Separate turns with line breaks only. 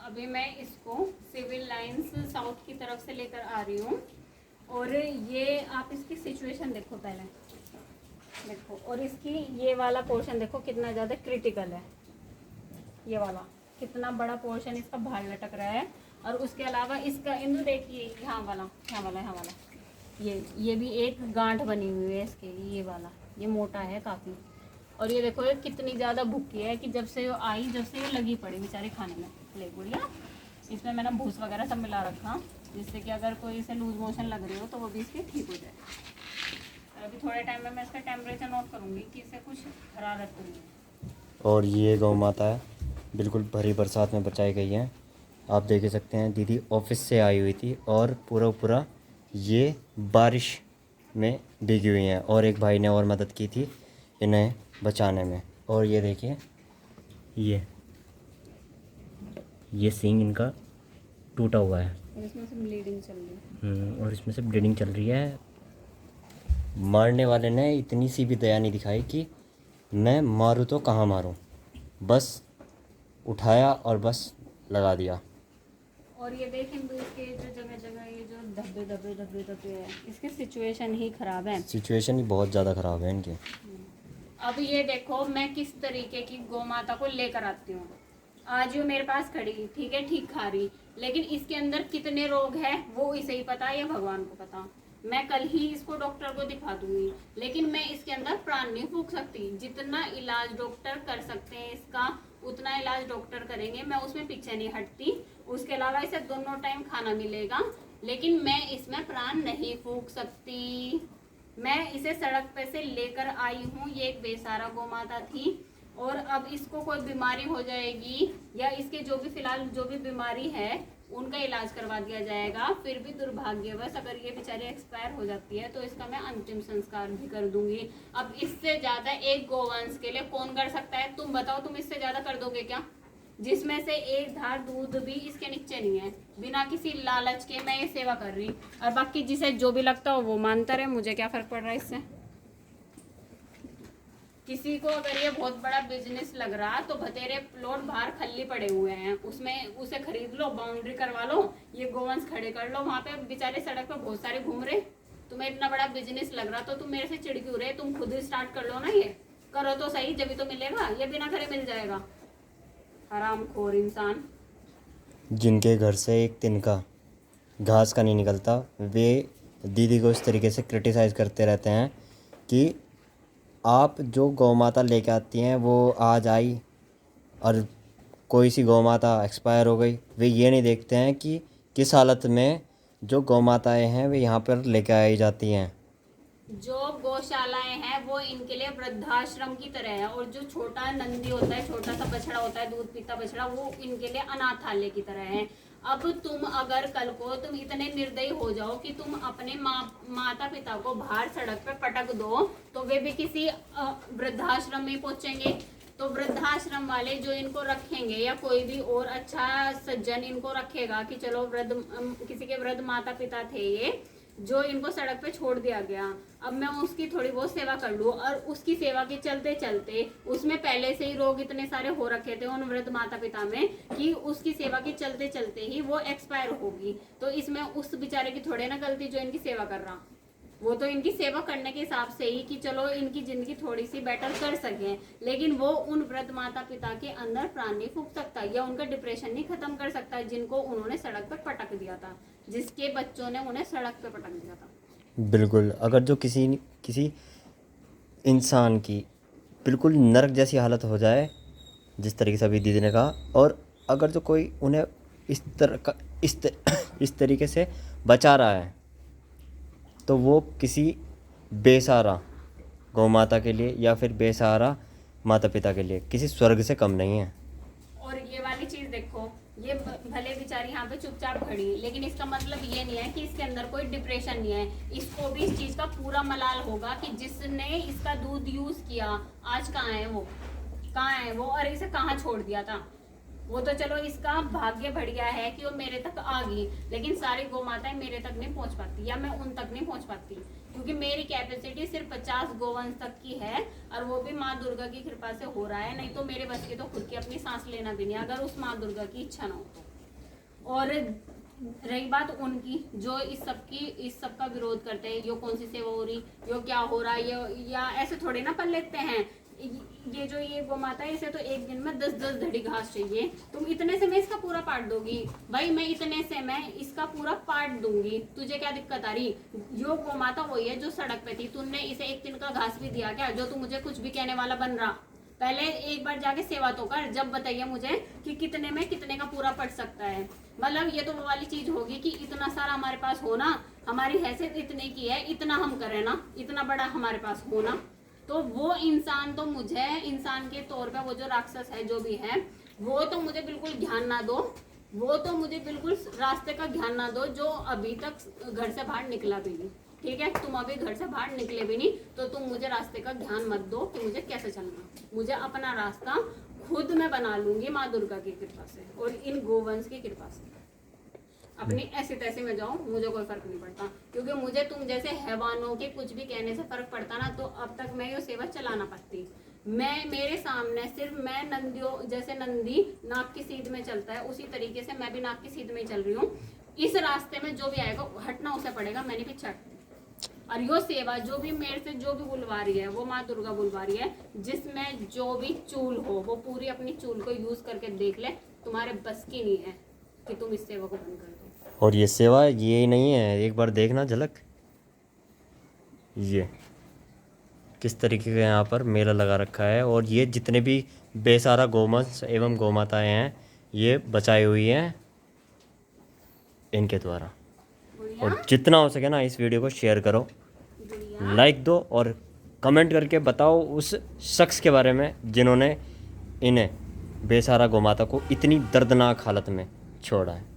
अभी मैं इसको सिविल लाइंस साउथ की तरफ से लेकर आ रही हूँ। और ये आप इसकी सिचुएशन देखो पहले, देखो, और इसकी ये वाला पोर्शन देखो कितना ज़्यादा क्रिटिकल है। ये वाला कितना बड़ा पोर्शन इसका बाहर लटक रहा है। और उसके अलावा इसका इंदु देखिए, यहाँ वाला ये भी एक गांठ बनी हुई है इसके, ये वाला ये मोटा है काफ़ी। और ये देखो ये कितनी ज़्यादा भूखी है कि जब से वो आई, जब से ये लगी पड़ी बेचारे खाने में। ले गुड़िया, इसमें मैंने भूस वगैरह सब मिला रखा, जिससे कि अगर कोई इसे लूज मोशन लग रही हो तो वो भी इसकी ठीक हो जाए। अभी थोड़े टाइम में मैं इसका टेम्परेचर नोट करूँगी कि इसे कुछ हरारत तो नहीं है।
और ये गौ माता है, बिल्कुल भरी बरसात में बचाई गई है। आप देख ही सकते हैं, दीदी ऑफिस से आई हुई थी और पूरा ये बारिश में भीगी हुई हैं। और एक भाई ने और मदद की थी इन्हें बचाने में। और ये देखिए, ये सींग इनका टूटा हुआ है
और इसमें से ब्लीडिंग चल रही है।
और इसमें से ब्लीडिंग चल रही है। मारने वाले ने इतनी सी भी दया नहीं दिखाई कि मैं मारूं तो कहाँ मारूं, बस उठाया और बस लगा दिया।
और ये देखें इसके जो जगह जगह ये जो धब्बे है, इसकी सिचुएशन ही ख़राब है।
सिचुएशन ही बहुत ज़्यादा ख़राब है इनकी।
अब ये देखो मैं किस तरीके की गौ माता को लेकर आती हूँ। आज ये मेरे पास खड़ी, ठीक है, ठीक खा रही, लेकिन इसके अंदर कितने रोग हैं वो इसे ही पता है या भगवान को पता। मैं कल ही इसको डॉक्टर को दिखा दूंगी, लेकिन मैं इसके अंदर प्राण नहीं फूंक सकती। जितना इलाज डॉक्टर कर सकते हैं इसका, उतना इलाज डॉक्टर करेंगे, मैं उसमें पीछे नहीं हटती। उसके अलावा इसे दोनों टाइम खाना मिलेगा, लेकिन मैं इसमें प्राण नहीं फूंक सकती। मैं इसे सड़क पे से लेकर आई हूँ, ये एक बेसहारा गौ माता थी। और अब इसको कोई बीमारी हो जाएगी या इसके जो भी फिलहाल जो भी बीमारी है उनका इलाज करवा दिया जाएगा। फिर भी दुर्भाग्यवश अगर ये बेचारी एक्सपायर हो जाती है तो इसका मैं अंतिम संस्कार भी कर दूंगी। अब इससे ज्यादा एक गोवंश के लिए कौन कर सकता है? तुम बताओ, तुम इससे ज्यादा कर दोगे क्या? जिसमें से एक धार दूध भी इसके नीचे नहीं है। बिना किसी लालच के मैं ये सेवा कर रही, और बाकी जिसे जो भी लगता हो वो मानता रहे, मुझे क्या फर्क पड़ रहा है इससे। किसी को अगर ये बहुत बड़ा बिजनेस लग रहा तो बतेरे प्लॉट बाहर खाली पड़े हुए हैं, उसमें उसे खरीद लो, बाउंड्री करवा लो, ये गोवंश खड़े कर लो वहां पे। बेचारे सड़क पे बहुत सारे घूम रहे, तुम्हें इतना बड़ा बिजनेस लग रहा तो तुम मेरे से चिढ़ क्यों रहे? तुम खुद ही स्टार्ट कर लो ना, ये करो तो सही, जब तो मिलेगा। ये बिना करे मिल जाएगा, हरामखोर इंसान।
जिनके घर से एक तिनका घास का नहीं निकलता, वे दीदी को इस तरीके से क्रिटिसाइज़ करते रहते हैं कि आप जो गौ माता लेके आती हैं वो आज आई और कोई सी गौ माता एक्सपायर हो गई। वे ये नहीं देखते हैं कि किस हालत में जो गौ माताएँ हैं वे यहाँ पर लेके आई जाती हैं।
जो गौशालाएं हैं वो इनके लिए वृद्धाश्रम की तरह है, और जो छोटा नंदी होता है, छोटा सा बछड़ा होता है, दूध पीता बछड़ा, वो इनके लिए अनाथालय की तरह है। अब तुम अगर कल को तुम इतने निर्दयी हो जाओ कि तुम अपने माता पिता को बाहर सड़क पे पटक दो, तो वे भी किसी वृद्धाश्रम में पहुंचेंगे। तो वृद्धाश्रम वाले जो इनको रखेंगे या कोई भी और अच्छा सज्जन इनको रखेगा कि चलो किसी के वृद्ध माता पिता थे ये, जो इनको सड़क पे छोड़ दिया गया, अब मैं उसकी थोड़ी बहुत सेवा कर लूँ। और उसकी सेवा के चलते चलते उसमें पहले से ही रोग इतने सारे हो रखे थे उन वृद्ध माता पिता में कि उसकी सेवा के चलते चलते ही वो एक्सपायर होगी। तो इसमें उस बेचारे की थोड़े ना गलती जो इनकी सेवा कर रहा, वो तो इनकी सेवा करने के हिसाब से ही कि चलो इनकी जिंदगी थोड़ी सी बेटर कर सके, लेकिन वो उन वृद्ध माता पिता के अंदर प्राण नहीं फूंक सकता या उनका डिप्रेशन नहीं खत्म कर सकता जिनको उन्होंने सड़क पर पटक दिया था, जिसके बच्चों ने उन्हें सड़क पर पटक दिया था।
बिल्कुल, अगर जो किसी इंसान की बिल्कुल नरक जैसी हालत हो जाए, जिस तरीके से अभी दीदी ने कहा, और अगर जो कोई उन्हें इस तरीके से बचा रहा है, तो वो किसी बेसहारा गौ माता के लिए या फिर बेसहारा माता पिता के लिए किसी स्वर्ग से कम नहीं है।
और ये वाली चीज देखो, ये भले बेचारी यहाँ पे चुपचाप खड़ी, लेकिन इसका मतलब ये नहीं है कि इसके अंदर कोई डिप्रेशन नहीं है। इसको भी इस चीज का पूरा मलाल होगा कि जिसने इसका दूध यूज किया आज कहाँ है वो, और इसे कहाँ छोड़ दिया था। वो तो चलो इसका भाग्य बढ़िया है कि वो मेरे तक आ गई, लेकिन सारी गौ माताएं मेरे तक नहीं पहुंच पाती या मैं उन तक नहीं पहुंच पाती, क्योंकि मेरी कैपेसिटी सिर्फ 50 गोवंश तक की है, और वो भी माँ दुर्गा की कृपा से हो रहा है। नहीं तो मेरे बस की तो खुद की अपनी सांस लेना भी नहीं, अगर उस माँ दुर्गा की इच्छा ना हो तो। और रही बात उनकी जो इस सब का विरोध करते हैं, यो कौन सी सेवा हो रही, यो क्या हो रहा है, ये या ऐसे थोड़े ना कर लेते हैं। ये गौ माता है, इसे तो एक दिन में 10-10 धड़ी घास चाहिए, तुम इतने से मैं इसका पूरा पाट दोगी भाई, मैं इतने से मैं इसका पूरा पाट दूंगी, तुझे क्या दिक्कत आ रही। यो गौ माता वही है जो सड़क पे थी, तुमने इसे एक दिन का घास भी दिया क्या, जो तू मुझे कुछ भी कहने वाला बन रहा। पहले एक बार जाके सेवा तो कर, जब बताइए मुझे कि कितने में कितने का पूरा पड़ सकता है। मतलब ये तो वो वाली चीज होगी कि इतना सारा हमारे पास होना, हमारी हैसियत इतने की है, इतना हम करें ना, इतना बड़ा हमारे पास होना, तो वो इंसान तो मुझे इंसान के तौर पे, वो जो राक्षस है जो भी है, वो तो मुझे बिल्कुल ध्यान ना दो, वो तो मुझे बिल्कुल रास्ते का ध्यान ना दो, जो अभी तक घर से बाहर निकला भी नहीं। ठीक है, तुम अभी घर से बाहर निकले भी नहीं, तो तुम मुझे रास्ते का ध्यान मत दो कि मुझे कैसे चलना। मुझे अपना रास्ता खुद मैं बना लूंगी माँ दुर्गा की कृपा से और इन गोवंश की कृपा से। अपनी ऐसे तैसे में जाऊं, मुझे कोई फर्क नहीं पड़ता, क्योंकि मुझे तुम जैसे हैवानों के कुछ भी कहने से फर्क पड़ता ना, तो अब तक मैं ये सेवा चला ना पाती। मैं मेरे सामने सिर्फ मैं नंदियों, जैसे नंदी नाक की सीध में चलता है, उसी तरीके से मैं भी नाक की सीध में चल रही हूँ। इस रास्ते में जो भी आएगा हटना उसे पड़ेगा, मैंने भी छट। और यो सेवा जो भी मेरे से जो भी बुलवा रही है, वो माँ दुर्गा बुलवा रही है, जिसमें जो भी चूल हो वो पूरी अपनी चूल को यूज करके देख ले, तुम्हारे बस की नहीं है कि तुम इस सेवा को बंद कर दो।
और ये सेवा ये ही नहीं है, एक बार देखना झलक, ये किस तरीके का यहाँ पर मेला लगा रखा है, और ये जितने भी बेसहारा गोवंश एवं गौमाताएं हैं, ये बचाई हुई हैं इनके द्वारा। और जितना हो सके ना इस वीडियो को शेयर करो, लाइक दो और कमेंट करके बताओ उस शख्स के बारे में जिन्होंने इन्हें बेसहारा गौमाता को इतनी दर्दनाक हालत में छोड़ा है।